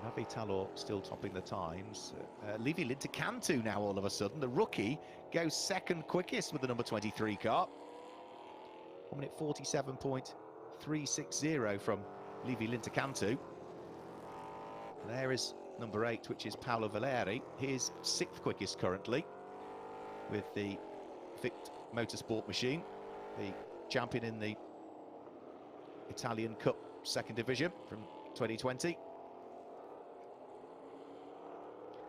Nave Talor still topping the times. Levy to Cantu now all of a sudden. The rookie goes 2nd quickest with the number 23 car. 1 minute 47.360 from Levy to Cantu. There is number 8, which is Paolo Valeri. He's 6th quickest currently with the Advait Motorsport machine. The champion in the Italian Cup 2nd division from 2020.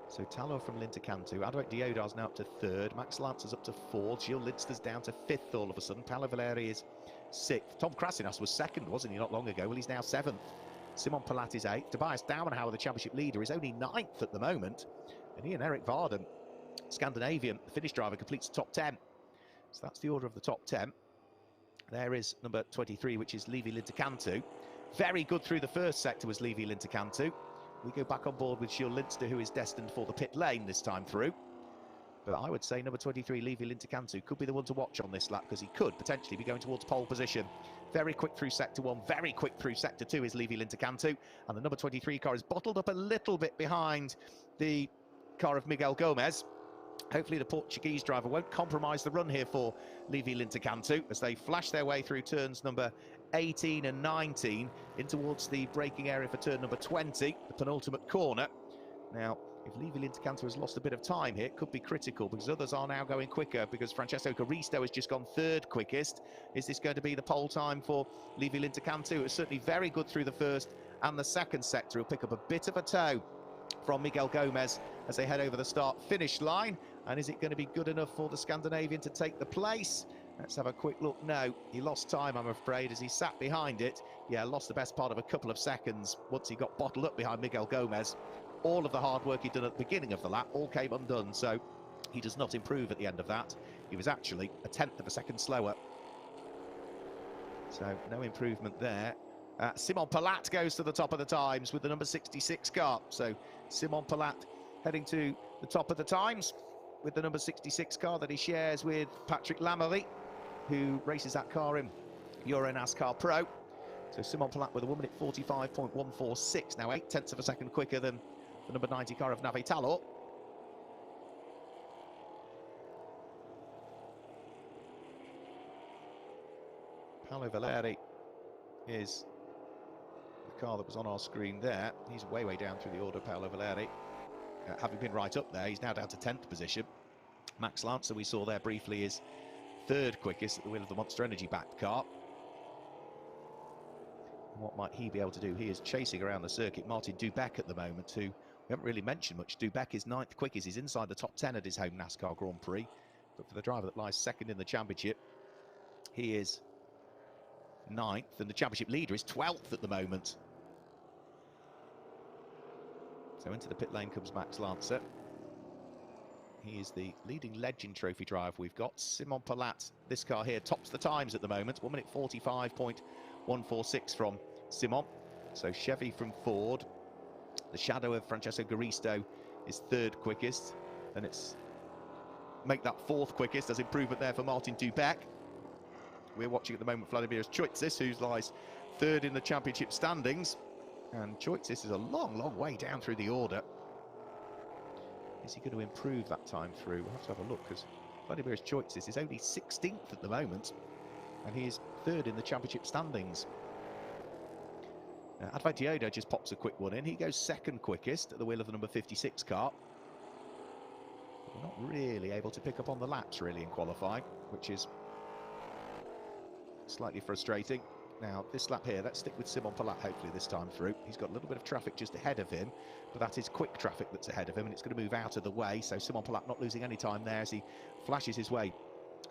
So Talor from Linter Cantu. Advait Deodhar's now up to 3rd. Max Lancer's up to 4th. Gilles Linster's down to 5th all of a sudden. Paolo Valeri is 6th. Tom Krasinas was 2nd, wasn't he, not long ago? Well, he's now 7th. Simon Palat is 8th. Tobias Dauenhauer, the championship leader, is only 9th at the moment. And Ian Eric Varden, Scandinavian Finnish driver, completes the top 10. So that's the order of the top 10. There is number 23, which is Levy Linter Cantu. Very good through the first sector was Levy Linter Cantu. We go back on board with Gilles Linster, who is destined for the pit lane this time through. But I would say number 23, Levy Linter Cantu, could be the one to watch on this lap, because he could potentially be going towards pole position. Very quick through sector 1, very quick through sector 2 is Levy Linter Cantu. And the number 23 car is bottled up a little bit behind the car of Miguel Gomez. Hopefully the Portuguese driver won't compromise the run here for Levy Cantu as they flash their way through turns number 18 and 19 in towards the braking area for turn number 20, the penultimate corner. Now, if Levy Cantu has lost a bit of time here, it could be critical because others are now going quicker, because Francesco Caristo has just gone third quickest. Is this going to be the pole time for Levy Cantu? It was certainly very good through the first and the second sector. He'll pick up a bit of a tow from Miguel Gomez as they head over the start-finish line. And is it going to be good enough for the Scandinavian to take the place? Let's have a quick look. No, he lost time, I'm afraid, as he sat behind it. Yeah, lost the best part of a couple of seconds once he got bottled up behind Miguel Gomez. All of the hard work he'd done at the beginning of the lap all came undone, so he does not improve at the end of that. He was actually a 1/10 of a second slower. So no improvement there. Simon Palat goes to the top of the times with the number 66 car. So Simon Palat heading to the top of the times with the number 66 car that he shares with Patrick Lamery, who races that car in Euro NASCAR Pro. So Simon Palat with a 1 minute 45.146, now 0.8 of a second quicker than the number 90 car of Advait Deodhar. Paolo Valeri is the car that was on our screen there. He's way down through the order, Paolo Valeri. Having been right up there, he's now down to 10th position. Max Lancer, we saw there briefly, is third quickest at the wheel of the Monster Energy backed car. What might he be able to do? He is chasing around the circuit Martin Dubec at the moment, who we haven't really mentioned much. Dubec is 9th quickest. He's inside the top 10 at his home NASCAR Grand Prix. But for the driver that lies second in the championship, he is 9th, and the championship leader is 12th at the moment. So into the pit lane comes Max Lancer. He is the leading Legend Trophy driver we've got. Simon Palat, this car here, tops the times at the moment. 1 minute 45.146 from Simon. So Chevy from Ford. The shadow of Francesco Caristo is third quickest. And it's make that fourth quickest as improvement there for Martin Dubec. We're watching at the moment Vladimir Choitsis, who lies third in the championship standings. And Choitsis is a long way down through the order. Is he going to improve that time through? We'll have to have a look, because Vladimir Choitsis is only 16th at the moment, and he is third in the championship standings. Advait Deodhar just pops a quick one in. He goes second quickest at the wheel of the number 56 car. We're not really able to pick up on the laps, really, in qualifying, which is slightly frustrating. Now, this lap here, let's stick with Simon Palat, hopefully, this time through. He's got a little bit of traffic just ahead of him, but that is quick traffic that's ahead of him, and it's going to move out of the way. So Simon Palat not losing any time there as he flashes his way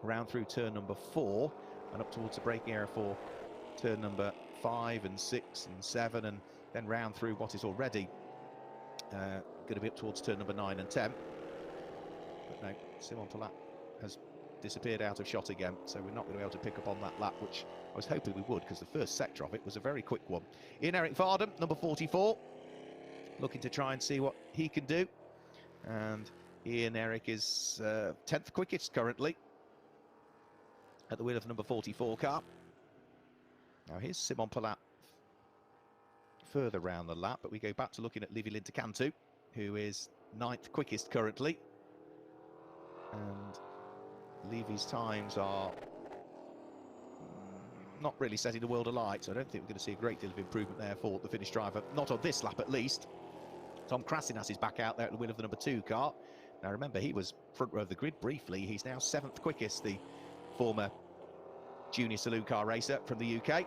around through turn number 4 and up towards the braking area for turn number 5 and 6 and 7, and then round through what is already going to be up towards turn number 9 and 10. But no, Simon Palat has disappeared out of shot again, so we're not going to be able to pick up on that lap, which I was hoping we would, because the first sector of it was a very quick one. Ian Eric Vardem, number 44, looking to try and see what he can do. And Ian Eric is 10th quickest currently at the wheel of number 44 car. Now here's Simon Palat further round the lap, but we go back to looking at Levy Cantu, who is 9th quickest currently. And Levy's times are not really setting the world alight, so I don't think we're going to see a great deal of improvement there for the Finnish driver, not on this lap at least. Tom Krasinas is back out there at the wheel of the number 2 car. Now remember, he was front row of the grid briefly. He's now 7th quickest, the former junior saloon car racer from the UK.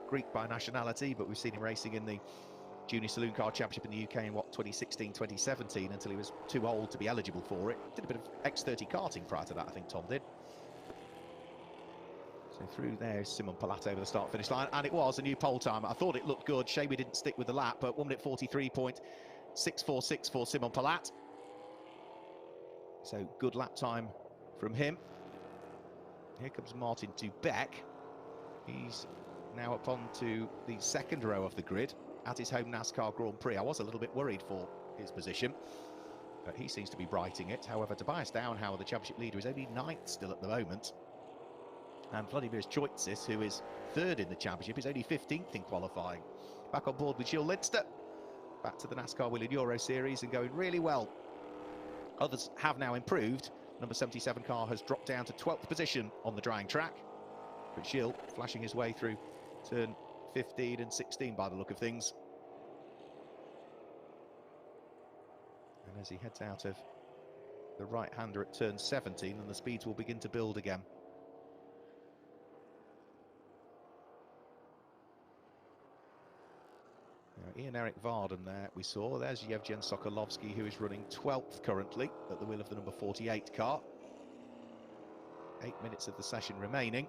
Greek by nationality, but we've seen him racing in the Junior Saloon Car Championship in the UK in, 2016, 2017, until he was too old to be eligible for it. Did a bit of X30 karting prior to that, I think Tom did. So through there is Simon Palat over the start-finish line, and it was a new pole time. I thought it looked good. Shame we didn't stick with the lap, but 1 minute 43.646 for Simon Palat. So good lap time from him. Here comes Martin Dubec. He's now up onto the second row of the grid at his home NASCAR Grand Prix. I was a little bit worried for his position, but he seems to be righting it. However, Tobias Downhower, the championship leader, is only 9th still at the moment. And Vladimir Choitsis, who is 3rd in the championship, is only 15th in qualifying. Back on board with Gilles Lidster. Back to the NASCAR Wheel in Euro Series and going really well Others have now improved. Number 77 car has dropped down to 12th position on the drying track. But Gilles flashing his way through turn 15 and 16 by the look of things. And as he heads out of the right-hander at turn 17, then the speeds will begin to build again. Now, Ian-Eric Varden there we saw. There's Yevgen Sokolovsky, who is running 12th currently at the wheel of the number 48 car. 8 minutes of the session remaining.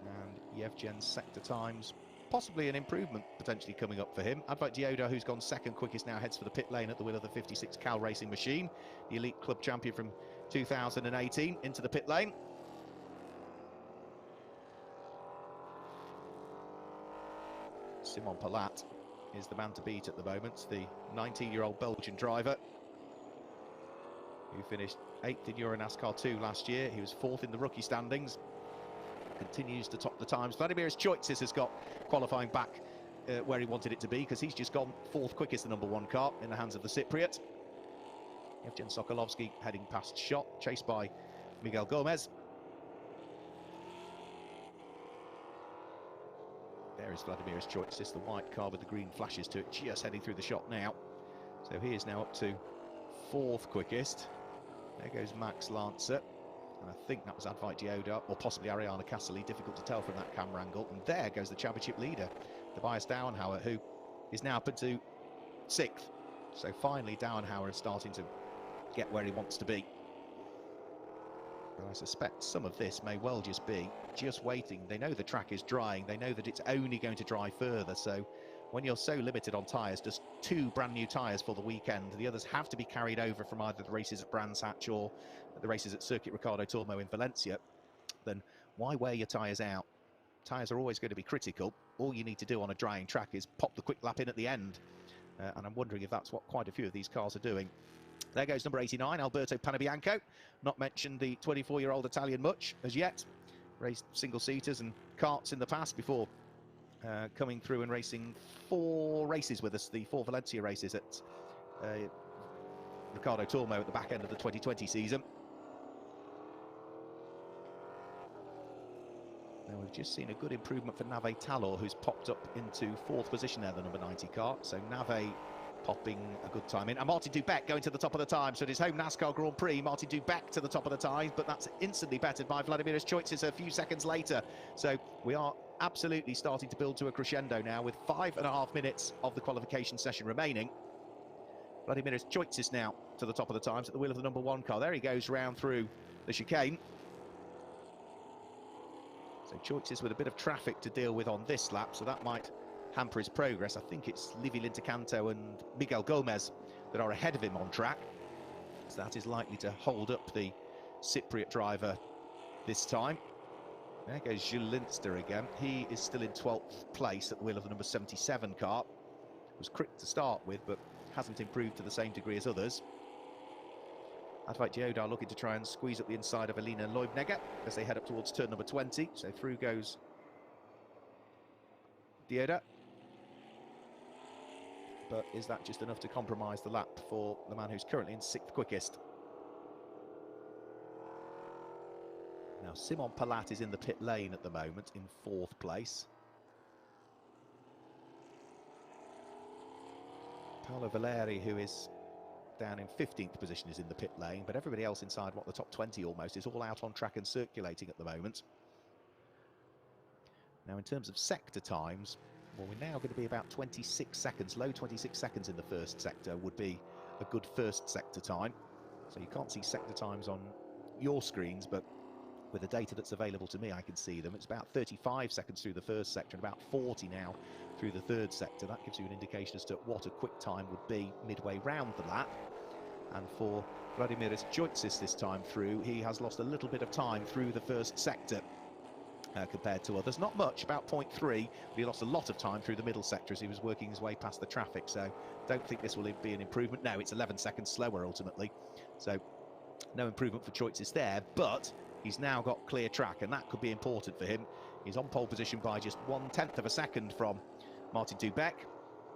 And Yevgen's sector times, possibly an improvement potentially coming up for him. Advait Deodhar, who's gone second quickest, now heads for the pit lane at the wheel of the 56 Cal Racing machine. The elite club champion from 2018 into the pit lane. Simon Palat is the man to beat at the moment, the 19-year-old Belgian driver who finished 8th in Euro NASCAR 2 last year. He was 4th in the rookie standings, continues to top the times. Vladimiras Choitzis has got qualifying back where he wanted it to be, because he's just gone 4th quickest, the number 1 car, in the hands of the Cypriot. Yevgen Sokolovsky heading past shot, chased by Miguel Gomez. There is Vladimiras Choitzis, the white car with the green flashes to it, just heading through the shot now. So he is now up to 4th quickest. There goes Max Lancer. And I think that was Advait Deodhar, or possibly Ariana Cassely, difficult to tell from that camera angle. And there goes the championship leader, Tobias Dauenhauer, who is now up into 6th. So finally Dauenhauer is starting to get where he wants to be. But I suspect some of this may well just be just waiting. They know the track is drying. They know that it's only going to dry further. So when you're so limited on tyres, just 2 brand new tyres for the weekend, the others have to be carried over from either the races at Brands Hatch or the races at Circuit Ricardo Tormo in Valencia, then why wear your tyres out? Tyres are always going to be critical. All you need to do on a drying track is pop the quick lap in at the end. And I'm wondering if that's what quite a few of these cars are doing. There goes number 89, Alberto Panabianco. Not mentioned the 24-year-old Italian much as yet. Raced single-seaters and karts in the past before coming through and racing 4 races with us, the 4 Valencia races at Ricardo Tormo at the back end of the 2020 season. Now we've just seen a good improvement for Nave Talor, who's popped up into 4th position there, the number 90 car. So Nave popping a good time in. And Martin Dubeck going to the top of the time. So at his home NASCAR Grand Prix, Martin Dubeck to the top of the time, but that's instantly bettered by Vladimiras Choitzis a few seconds later. So we are absolutely starting to build to a crescendo now, with 5.5 minutes of the qualification session remaining. Vladimiras Choitzis now to the top of the times at the wheel of the number 1 car. There he goes round through the chicane. So Choitzis with a bit of traffic to deal with on this lap, so that might hamper his progress. I think it's Levy Cantu and Miguel Gomez that are ahead of him on track, so that is likely to hold up the Cypriot driver this time. There goes Jules Linster again. He is still in 12th place at the wheel of the number 77 car. Was quick to start with, but hasn't improved to the same degree as others. Advait Deodhar looking to try and squeeze up the inside of Alina Leubnegger as they head up towards turn number 20. So through goes Deodhar. But is that just enough to compromise the lap for the man who's currently in 6th quickest? Now Simon Palat is in the pit lane at the moment in 4th place. Paolo Valeri, who is down in 15th position, is in the pit lane, but everybody else inside the top 20 almost is all out on track and circulating at the moment. Now in terms of sector times, well, we're now going to be about 26 seconds, low 26 seconds in the first sector would be a good first sector time. So you can't see sector times on your screens, but with the data that's available to me, I can see them. It's about 35 seconds through the first sector and about 40 now through the third sector. That gives you an indication as to what a quick time would be midway round the lap. And for Vladimiras Choitzis this time through, he has lost a little bit of time through the first sector compared to others. Not much, about 0.3, but he lost a lot of time through the middle sector as he was working his way past the traffic. So don't think this will be an improvement. No, it's 11 seconds slower ultimately. So no improvement for Choitzis there, but he's now got clear track, and that could be important for him. He's on pole position by just 1/10 of a second from Martin Dubeck.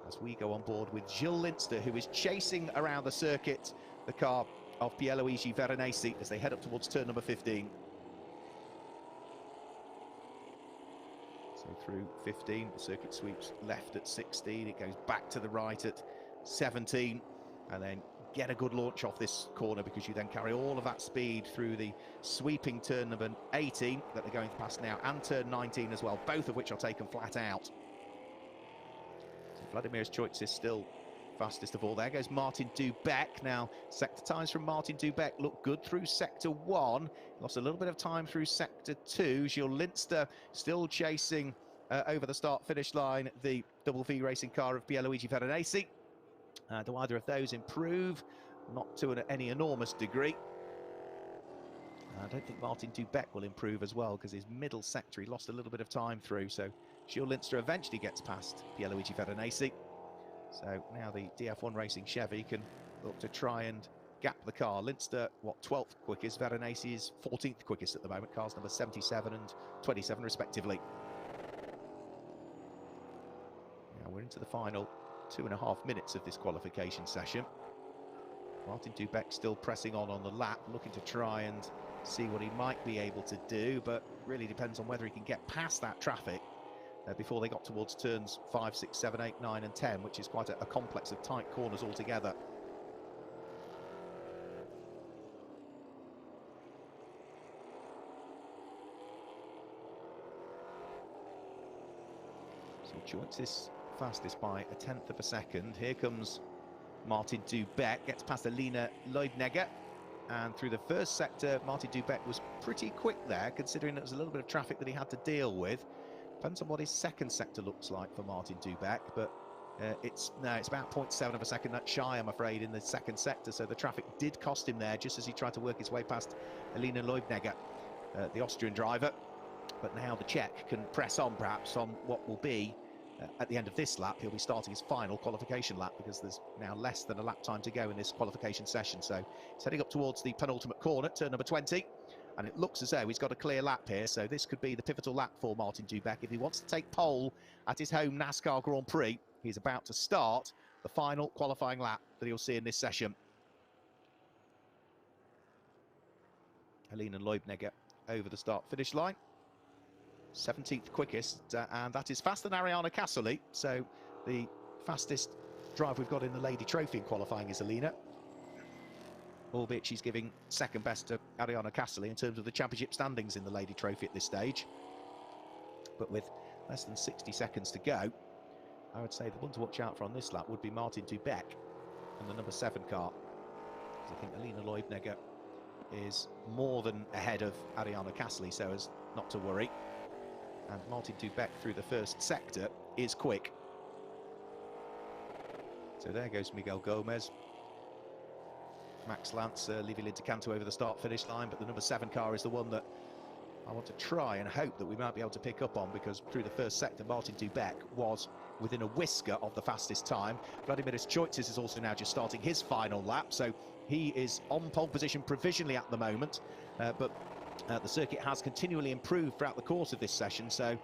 as we go on board with Gilles Linster, who is chasing around the circuit the car of Pierluigi Veronesi as they head up towards turn number 15. So through 15, the circuit sweeps left at 16, it goes back to the right at 17, and then get a good launch off this corner, because you then carry all of that speed through the sweeping turn number 18 that they're going past now, and turn 19 as well, both of which are taken flat out. So Vladimir's choice is still fastest of all. There goes Martin Dubeck. Now, sector times from Martin Dubeck look good through sector 1. Lost a little bit of time through sector 2. Gilles Linster still chasing over the start-finish line the double V racing car of Pierluigi Veronesi. Do either of those improve? Not to any enormous degree. I don't think Martin Dubeck will improve as well, because his middle sector he lost a little bit of time through. So Gilles Linster eventually gets past Pierluigi Veronesi. So now the DF1 Racing Chevy can look to try and gap the car. Linster, what, 12th quickest, Veronesi is 14th quickest at the moment, cars number 77 and 27 respectively. Now we're into the final 2.5 minutes of this qualification session. Martin Dubeck still pressing on the lap, looking to try and see what he might be able to do, but really depends on whether he can get past that traffic before they got towards turns 5, 6, 7, 8, 9 and 10, which is quite a complex of tight corners altogether. So Choices fastest by 1/10 of a second. Here comes Martin Dubeck, gets past Alina Leubnegger, and through the first sector Martin Dubeck was pretty quick there, considering there was a little bit of traffic that he had to deal with. Depends on what his second sector looks like for Martin Dubeck, but it's about 0.7 of a second that shy, I'm afraid, in the second sector. So the traffic did cost him there just as he tried to work his way past Alina Leubnegger, the Austrian driver. But now the Czech can press on perhaps on what will be at the end of this lap. He'll be starting his final qualification lap, because there's now less than a lap time to go in this qualification session. So he's heading up towards the penultimate corner, turn number 20. And it looks as though he's got a clear lap here, so this could be the pivotal lap for Martin Dubeck. If he wants to take pole at his home NASCAR Grand Prix, he's about to start the final qualifying lap that he'll see in this session. Alina Leubnegger over the start-finish line. 17th quickest, and that is faster than Ariana Casserly. So the fastest drive we've got in the Lady Trophy in qualifying is Alina, albeit she's giving second best to Ariana Casserly in terms of the championship standings in the Lady Trophy at this stage. But with less than 60 seconds to go, I would say the one to watch out for on this lap would be Martin Dubeck and the number 7 car, because I think Alina Leubnegger is more than ahead of Ariana Casserly, so as not to worry. And Martin Dubeck through the first sector is quick. So there goes Miguel Gomez. Max Lance, Levy Cantu over the start-finish line, but the number 7 car is the one that I want to try and hope that we might be able to pick up on, because through the first sector, Martin Dubeck was within a whisker of the fastest time. Vladimir's Choices is also now just starting his final lap, so he is on pole position provisionally at the moment, but the circuit has continually improved throughout the course of this session, so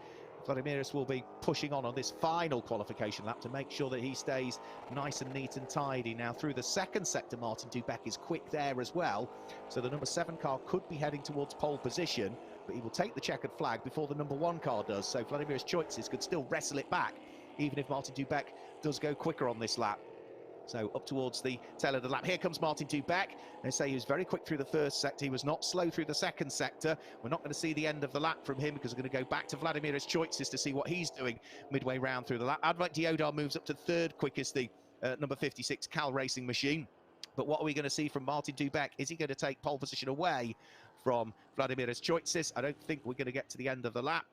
Vladimir's will be pushing on this final qualification lap to make sure that he stays nice and neat and tidy. Now through the second sector, Martin Dubeck is quick there as well, so the number 7 car could be heading towards pole position, but he will take the checkered flag before the number 1 car does, so Vladimir's Choices could still wrestle it back, even if Martin Dubeck does go quicker on this lap. So up towards the tail of the lap. Here comes Martin Dubeck. They say he was very quick through the first sector. He was not slow through the second sector. We're not going to see the end of the lap from him, because we're going to go back to Vladimir's Choices to see what he's doing midway round through the lap. Advait Deodhar moves up to 3rd quickest, the number 56 Cal Racing machine. But what are we going to see from Martin Dubeck? Is he going to take pole position away from Vladimir's Choices? I don't think we're going to get to the end of the lap.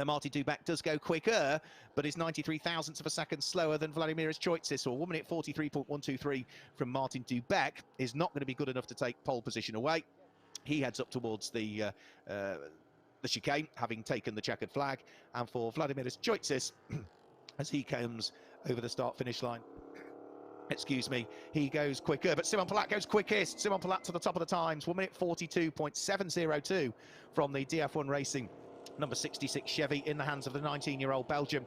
Martin Dubeck does go quicker, but is 93 thousandths of a second slower than Vladimir's Choices. So a 1 minute 43.123 from Martin Dubeck is not going to be good enough to take pole position away. He heads up towards the chicane, having taken the checkered flag. And for Vladimir's Choices, as he comes over the start-finish line, excuse me, he goes quicker, but Simon Palat goes quickest. Simon Palat to the top of the times, 1 minute 42.702 from the DF1 Racing number 66 Chevy in the hands of the 19-year-old Belgian.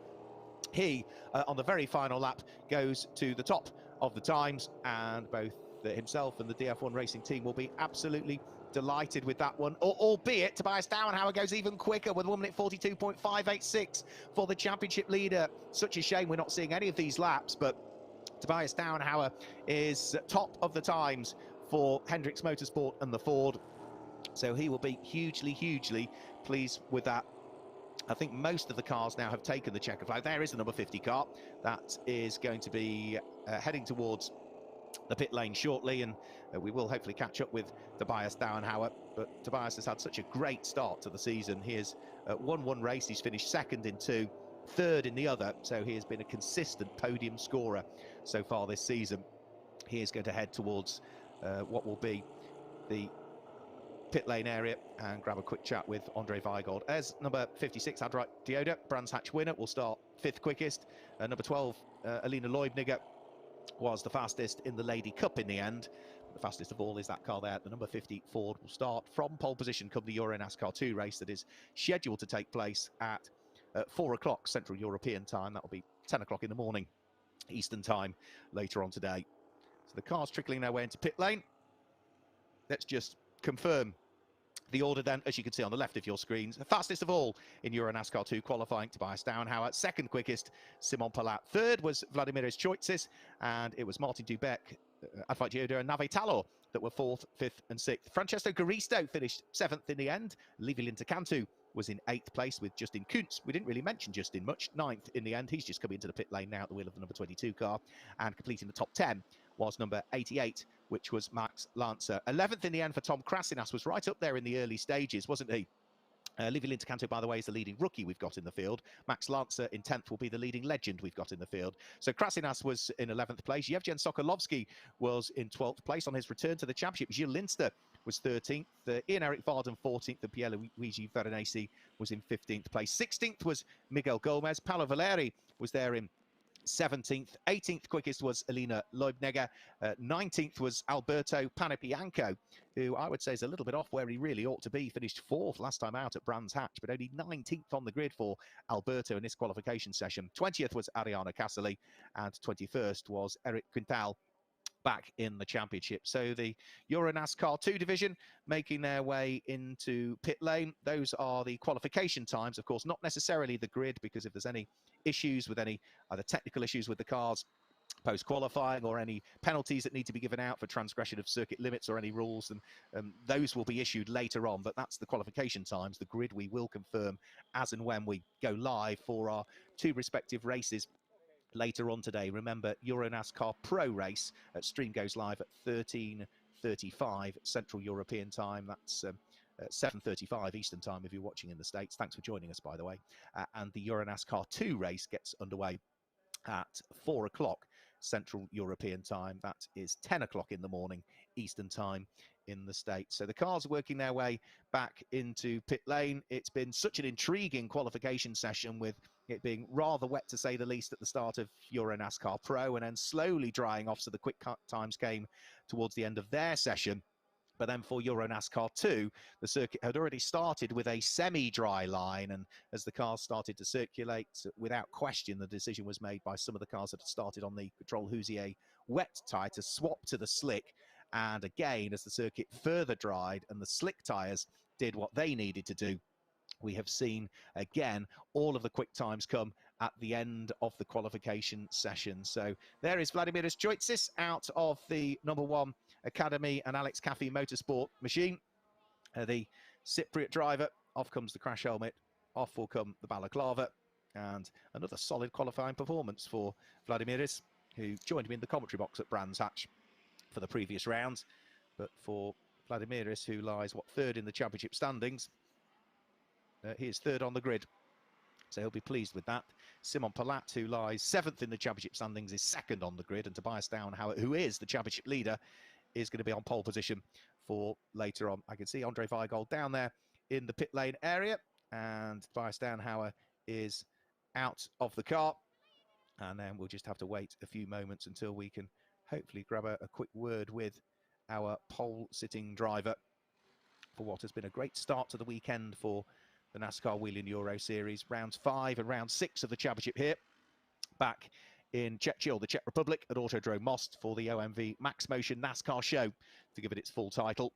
he, on the very final lap, goes to the top of the times, and both himself and the DF1 Racing team will be absolutely delighted with that one, albeit Tobias Dauenhauer goes even quicker with 1 minute 42.586 for the championship leader. Such a shame we're not seeing any of these laps, but Tobias Dauenhauer is top of the times for Hendricks Motorsport and the Ford, so he will be hugely pleased with that. I think most of the cars now have taken the checker flag. There is the number 50 car that is going to be heading towards the pit lane shortly, and we will hopefully catch up with Tobias Dauenhauer. But Tobias has had such a great start to the season. He has won one race, he's finished second in two, third in the other, so he has been a consistent podium scorer so far this season. He is going to head towards what will be the pit lane area and grab a quick chat with Andre Weigold. As number 56, Advait Deodhar, Brands Hatch winner, will start 5th quickest. Number 12, Alina Leubniger, was the fastest in the Lady Cup in the end. The fastest of all is that car there. The number 50 Ford will start from pole position come the Euro NASCAR 2 race that is scheduled to take place at 4 o'clock Central European time. That will be 10 o'clock in the morning Eastern time later on today. So the cars trickling their way into pit lane. Let's just confirm the order then, as you can see on the left of your screens. The fastest of all in Euro NASCAR 2 qualifying, Tobias Dauenhauer. Second quickest, Simon Palat. Third was Vladimiris Choitsis, and it was Martin Dubek, Advait Deodhar and Nave Talor that were 4th, 5th and 6th. Francesco Garisto finished 7th in the end. Levy Cantu was in 8th place with Justin Kuntz. We didn't really mention Justin much. 9th in the end. He's just coming into the pit lane now at the wheel of the number 22 car. And completing the top 10 was number 88, which was Max Lancer. 11th in the end for Tom Krasinas, was right up there in the early stages, wasn't he? Levy Cantu, by the way, is the leading rookie we've got in the field. Max Lancer in 10th will be the leading legend we've got in the field. So Krasinas was in 11th place. Yevgen Sokolovsky was in 12th place on his return to the championship. Gilles Linster was 13th. Ian-Eric Varden 14th. And Pierluigi Veronesi was in 15th place. 16th was Miguel Gomez. Paolo Valeri was there in 17th. 18th quickest was Alina Leubniger. 19th was Alberto Panabianco, who I would say is a little bit off where he really ought to be. Finished 4th last time out at Brands Hatch, but only 19th on the grid for Alberto in this qualification session. 20th was Ariana Casali, and 21st was Eric Quintal, back in the championship. So the Euro NASCAR 2 division making their way into pit lane. Those are the qualification times, of course, not necessarily the grid, because if there's any issues with any either technical issues with the cars post-qualifying or any penalties that need to be given out for transgression of circuit limits or any rules, and those will be issued later on. But that's the qualification times. The grid we will confirm as and when we go live for our two respective races later on today. Remember, Euro NASCAR Pro race stream goes live at 13:35 Central European time. That's 7:35 Eastern time if you're watching in the States. Thanks for joining us, by the way. And the Euro NASCAR 2 race gets underway at 4 o'clock Central European time. That is 10 o'clock in the morning Eastern time in the States. So the cars are working their way back into pit lane. It's been such an intriguing qualification session, with it being rather wet to say the least at the start of Euro NASCAR Pro, and then slowly drying off, so the quick times came towards the end of their session. But then for Euro NASCAR 2, the circuit had already started with a semi-dry line, and as the cars started to circulate, without question, the decision was made by some of the cars that had started on the Control Hoosier wet tyre to swap to the slick. And again, as the circuit further dried and the slick tyres did what they needed to do, we have seen, again, all of the quick times come at the end of the qualification session. So there is Vladimiris Choitsis out of the number 1 Academy and Alex Caffey Motorsport machine. The Cypriot driver, off comes the crash helmet, off will come the balaclava, and another solid qualifying performance for Vladimiris, who joined me in the commentary box at Brands Hatch for the previous round. But for Vladimiris, who lies, third in the championship standings, he is third on the grid, so he'll be pleased with that. Simon Palat, who lies 7th in the championship standings, is 2nd on the grid, and Tobias Dauenhauer, who is the championship leader, is going to be on pole position for later on. I can see Andre Weigold down there in the pit lane area, and Tobias Dauenhauer is out of the car, and then we'll just have to wait a few moments until we can hopefully grab a quick word with our pole sitting driver for what has been a great start to the weekend for the NASCAR Wheel in Euro Series. Rounds 5 and round 6 of the championship here. back in the Czech Republic at Autodrome Most for the OMV Max Motion NASCAR show, to give it its full title.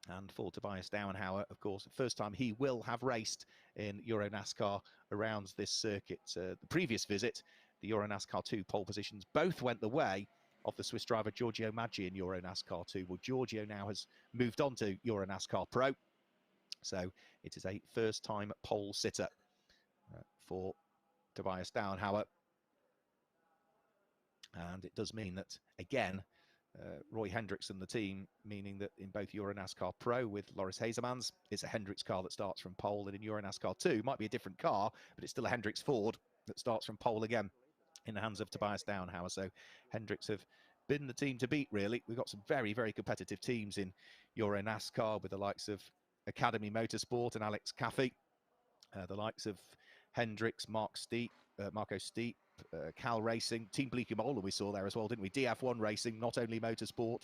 And for Tobias Downhauer, of course, first time he will have raced in Euro NASCAR around this circuit. The previous visit, the Euro NASCAR 2 pole positions, both went the way of the Swiss driver Giorgio Maggi in Euro NASCAR 2. Well, Giorgio now has moved on to Euro NASCAR Pro, so it is a first-time pole sitter for Tobias Downhauer. And it does mean that, again, Roy Hendricks and the team, meaning that in both Euro NASCAR Pro with Loris Hazemans, it's a Hendricks car that starts from pole, and in Euro NASCAR 2, might be a different car, but it's still a Hendricks Ford that starts from pole again in the hands of Tobias Downhauer. So Hendricks have been the team to beat, really. We've got some very, very competitive teams in Euro NASCAR with the likes of Academy Motorsport and Alex Caffey, the likes of Hendricks, Marco Steep, Cal Racing, Team Bleekemolen we saw there as well, didn't we? DF1 Racing, Not Only Motorsport,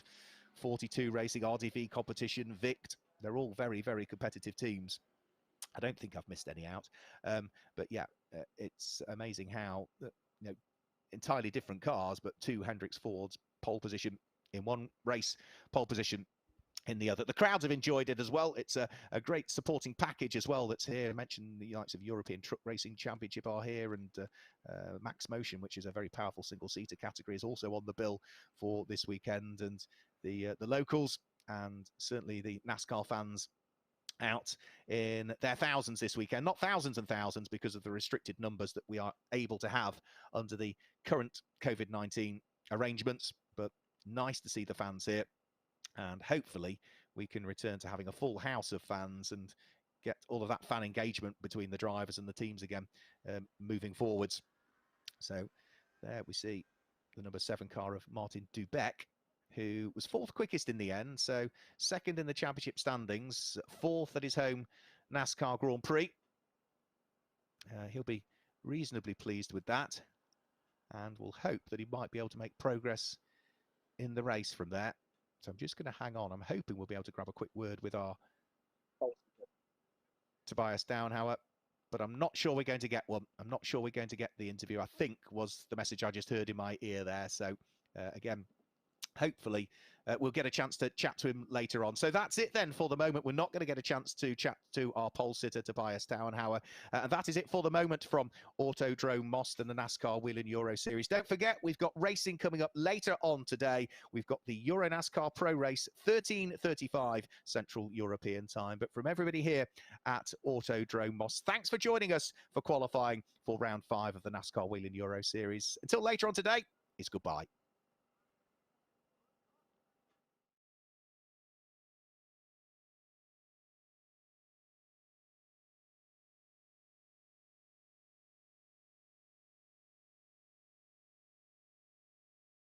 42 Racing, RDV Competition, Vict. They're all very, very competitive teams. I don't think I've missed any out. But yeah, it's amazing how, entirely different cars, but two Hendricks Fords, pole position in one race, pole position in the other. The crowds have enjoyed it as well. It's a great supporting package as well that's here. I mentioned the likes of European Truck Racing Championship are here, and Max Motion, which is a very powerful single-seater category, is also on the bill for this weekend. And the locals and certainly the NASCAR fans out in their thousands this weekend. Not thousands and thousands because of the restricted numbers that we are able to have under the current COVID-19 arrangements, but nice to see the fans here. And hopefully we can return to having a full house of fans and get all of that fan engagement between the drivers and the teams again, moving forwards. So there we see the number 7 car of Martin Dubeck, who was 4th quickest in the end. So 2nd in the championship standings, 4th at his home NASCAR Grand Prix. He'll be reasonably pleased with that, and we'll hope that he might be able to make progress in the race from there. So I'm just going to hang on. I'm hoping we'll be able to grab a quick word with our Tobias Downhauer, but I'm not sure we're going to get one. I'm not sure we're going to get the interview, I think, was the message I just heard in my ear there. So again, hopefully we'll get a chance to chat to him later on. So that's it then for the moment. We're not going to get a chance to chat to our pole sitter, Tobias Downhauer. And that is it for the moment from Autodrome Most and the NASCAR Wheel in Euro Series. Don't forget, we've got racing coming up later on today. We've got the Euro NASCAR Pro Race, 13:35 Central European time. But from everybody here at Autodrome Most, thanks for joining us for qualifying for round 5 of the NASCAR Wheel in Euro Series. Until later on today, it's goodbye.